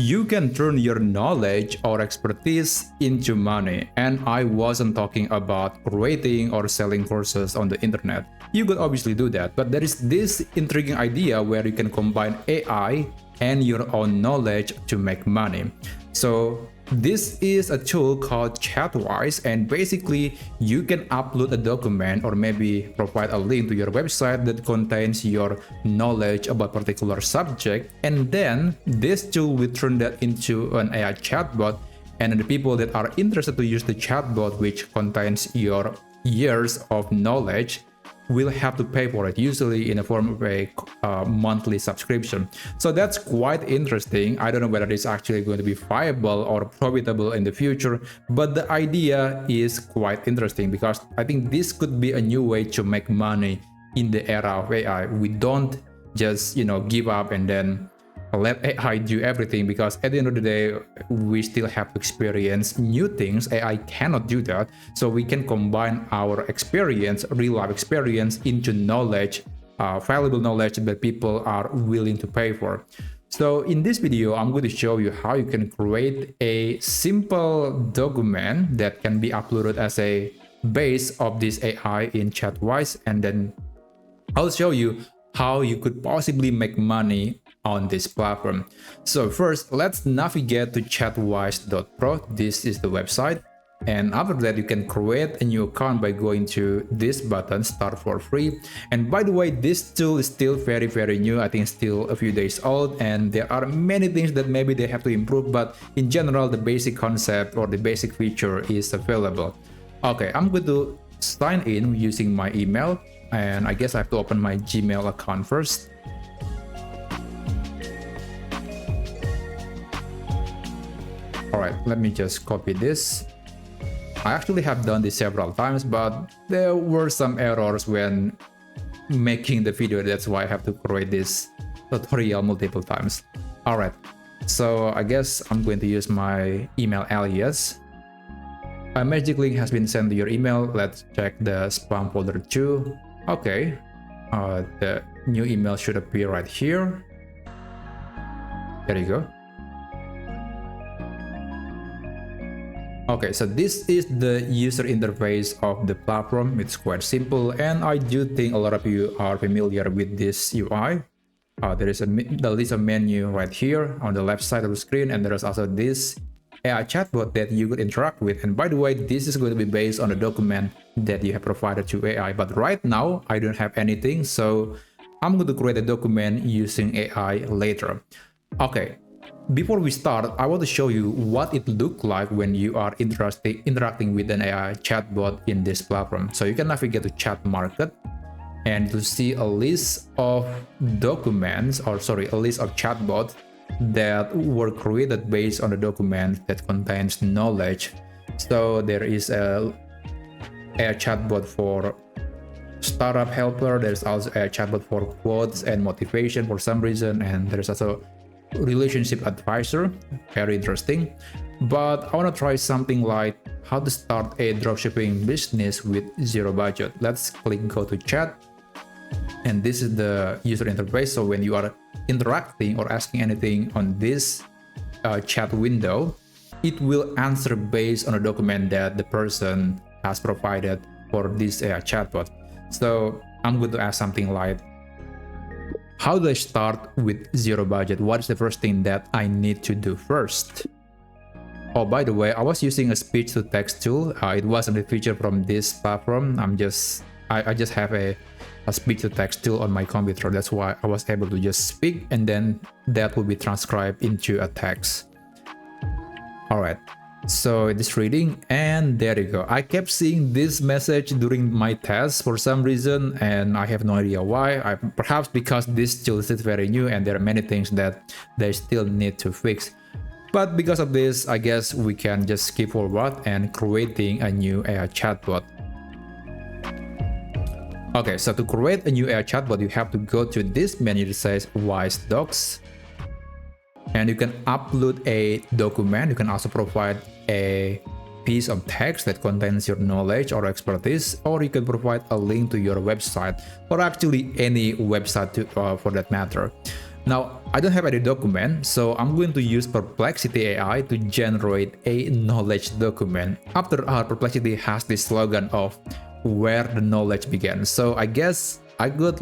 you can turn your knowledge or expertise into money. And I wasn't talking about creating or selling courses on the internet. You could obviously do that, but there is this intriguing idea where you can combine AI and your own knowledge to make money. So this is a tool called ChatWise, and basically you can upload a document or maybe provide a link to your website that contains your knowledge about a particular subject, and then this tool will turn that into an AI chatbot, and the people that are interested to use the chatbot, which contains your years of knowledge, will have to pay for it, usually in the form of a monthly subscription. So that's quite interesting. I don't know whether it's actually going to be viable or profitable in the future, but the idea is quite interesting because I think this could be a new way to make money in the era of AI. We don't just, give up and then let AI do everything, because at the end of the day, we still have to experience new things. AI cannot do that. So we can combine our experience, real life experience, into knowledge, valuable knowledge that people are willing to pay for. So in this video, I'm going to show you how you can create a simple document that can be uploaded as a base of this AI in ChatWise, and then I'll show you how you could possibly make money on this platform. So first, let's navigate to chatwise.pro. This is the website, and after that you can create a new account by going to this button, start for free. And by the way, this tool is still very new. I think it's still a few days old, and there are many things that maybe they have to improve, but in general the basic concept or the basic feature is available. Okay, I'm going to sign in using my email, and I guess I have to open my Gmail account first. Alright, let me just copy this. I actually have done this several times, but there were some errors when making the video. That's why I have to create this tutorial multiple times. Alright, so I guess I'm going to use my email alias. A magic link has been sent to your email. Let's check the spam folder too. Okay, the new email should appear right here. There you go. Okay, so this is the user interface of the platform. It's quite simple, and I do think a lot of you are familiar with this UI. There is the list of menu right here on the left side of the screen, and there is also this AI chatbot that you could interact with. And by the way, this is going to be based on a document that you have provided to AI, but right now I don't have anything, so I'm going to create a document using AI later. Okay, before we start, I want to show you what it looks like when you are interacting with an AI chatbot in this platform. So you can navigate to Chat Market, and to see a list of documents, or sorry, a list of chatbots that were created based on a document that contains knowledge. So there is a chatbot for startup helper. There's also a chatbot for quotes and motivation for some reason, and there's also relationship advisor. Very interesting. But I want to try something like how to start a dropshipping business with zero budget. Let's click go to chat, and this is the user interface. So when you are interacting or asking anything on this chat window, it will answer based on a document that the person has provided for this chatbot. So I'm going to ask something like, how do I start with zero budget? What is the first thing that I need to do first? Oh, by the way, I was using a speech-to-text tool. It wasn't a feature from this platform. I just have a speech-to-text tool on my computer. That's why I was able to just speak, and then that will be transcribed into a text. All right. So it is reading, and there you go. I kept seeing this message during my test for some reason, and I have no idea why. Perhaps because this tool is very new and there are many things that they still need to fix. But because of this, I guess we can just skip forward and creating a new AI chatbot. Okay, so to create a new AI chatbot, you have to go to this menu that says Wise Docs. And you can upload a document. You can also provide a piece of text that contains your knowledge or expertise, or you can provide a link to your website, or actually any website for that matter. Now, I don't have any document, so I'm going to use Perplexity AI to generate a knowledge document. After all, Perplexity has this slogan of where the knowledge begins. So I guess I could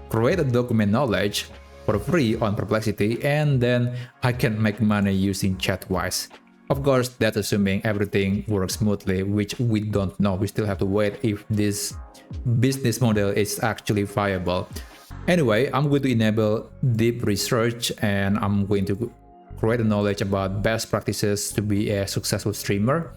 create a document knowledge for free on Perplexity, and then I can make money using ChatWise. Of course, that's assuming everything works smoothly, which we don't know. We still have to wait if this business model is actually viable. Anyway, I'm going to enable deep research, and I'm going to create a knowledge about best practices to be a successful streamer.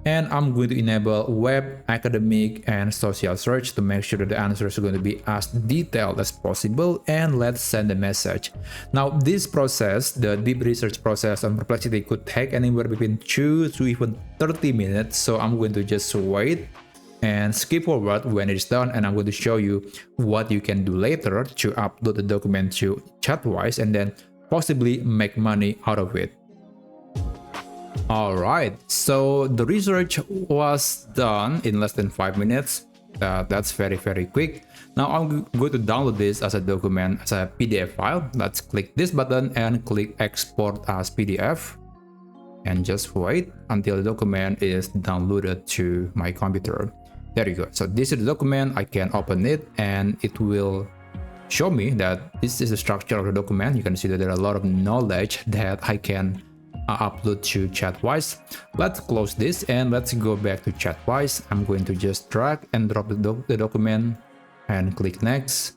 And I'm going to enable web, academic, and social search to make sure that the answers are going to be as detailed as possible. And let's send a message. Now, this process, the deep research process on Perplexity, could take anywhere between 2 to even 30 minutes. So I'm going to just wait and skip forward when it's done, and I'm going to show you what you can do later to upload the document to ChatWise and then possibly make money out of it. Alright, so the research was done in less than 5 minutes. That's very quick. Now I'm going to download this as a document, as a PDF file. Let's click this button and click export as PDF. And just wait until the document is downloaded to my computer. There you go. So this is the document. I can open it and it will show me that this is the structure of the document. You can see that there are a lot of knowledge that I can upload to ChatWise. Let's close this and let's go back to ChatWise. I'm going to just drag and drop the document and click next.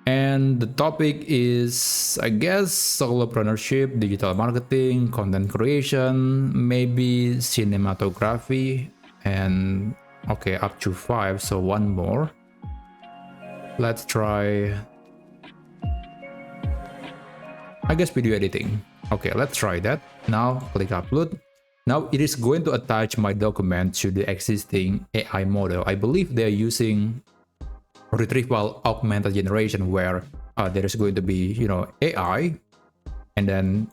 And the topic is, I guess, solopreneurship, digital marketing, content creation, maybe cinematography, and okay, up to 5, so one more. Let's try, I guess, video editing. Okay, let's try that. Now click upload. Now it is going to attach my document to the existing AI model. I believe they're using retrieval augmented generation, where there is going to be, AI and then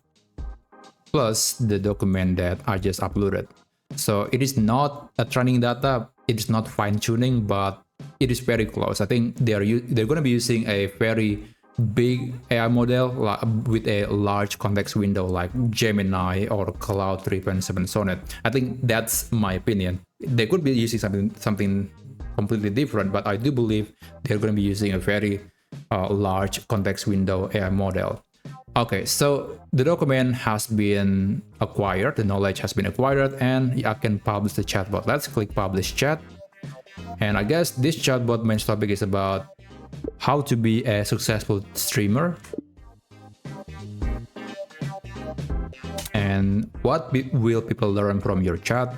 plus the document that I just uploaded. So it is not a training data, it is not fine-tuning, but it is very close. I think they're going to be using a very big AI model with a large context window like Gemini or Cloud 3.7 Sonnet. I think that's my opinion. They could be using something completely different, but I do believe they're going to be using a very large context window AI model. Okay, so the document has been acquired, the knowledge has been acquired, and I can publish the chatbot. Let's click publish chat. And I guess this chatbot main topic is about how to be a successful streamer and what will people learn from your chat,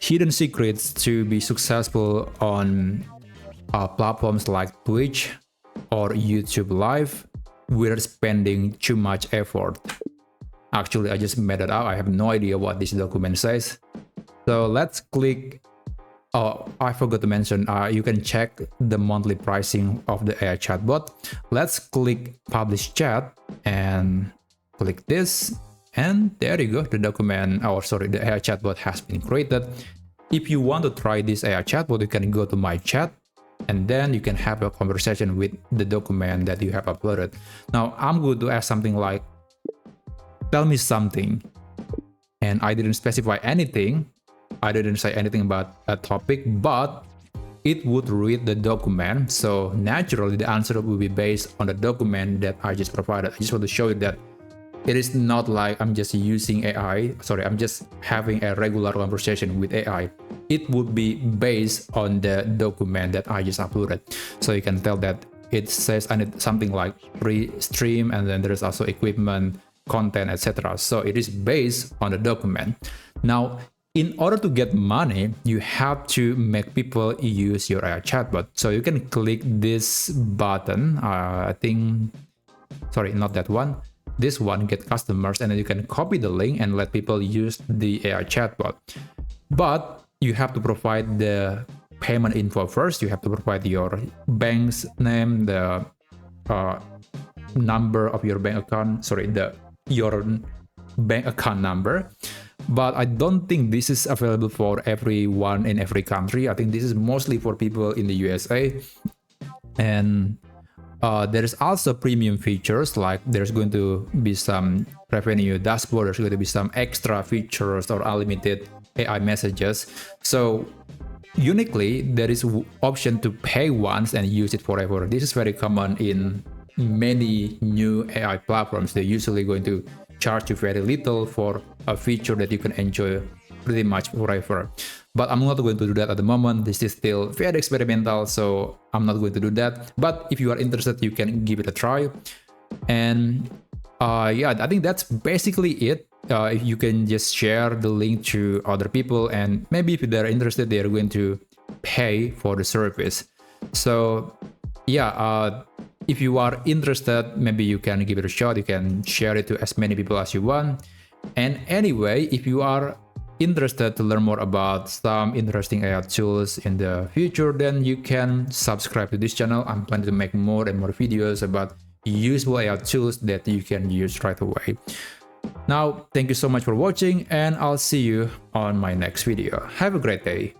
hidden secrets to be successful on platforms like Twitch or YouTube Live without spending too much effort. Actually, I just made it up. I have no idea what this document says. So let's click. Oh, I forgot to mention, you can check the monthly pricing of the AI chatbot. Let's click publish chat and click this. And there you go, the document, the AI chatbot has been created. If you want to try this AI chatbot, you can go to my chat and then you can have a conversation with the document that you have uploaded. Now, I'm going to ask something like, tell me something. And I didn't specify anything. I didn't say anything about a topic, but it would read the document. So naturally, the answer will be based on the document that I just provided. I just want to show you that it is not like I'm just using AI. I'm just having a regular conversation with AI. It would be based on the document that I just uploaded. So you can tell that it says something like free stream, and then there's also equipment, content, etc. So it is based on the document. Now, in order to get money, you have to make people use your AI chatbot. So you can click this button. Not that one. This one, get customers, and then you can copy the link and let people use the AI chatbot. But you have to provide the payment info first. You have to provide your bank's name, the number of your bank account, your bank account number. But I don't think this is available for everyone in every country. I think this is mostly for people in the USA. And There is also premium features, like there's going to be some revenue dashboard, there's going to be some extra features or unlimited AI messages. So uniquely, there is option to pay once and use it forever. This is very common in many new AI platforms. They're usually going to charge you very little for a feature that you can enjoy pretty much forever. But I'm not going to do that at the moment. This is still very experimental, so I'm not going to do that. But if you are interested, you can give it a try. And yeah, I think that's basically it. If you can just share the link to other people, and maybe if they're interested, they're going to pay for the service. So yeah, if you are interested, maybe you can give it a shot. You can share it to as many people as you want. And anyway, if you are interested to learn more about some interesting AI tools in the future, then you can subscribe to this channel. I'm planning to make more and more videos about useful AI tools that you can use right away. Now, thank you so much for watching, and I'll see you on my next video. Have a great day.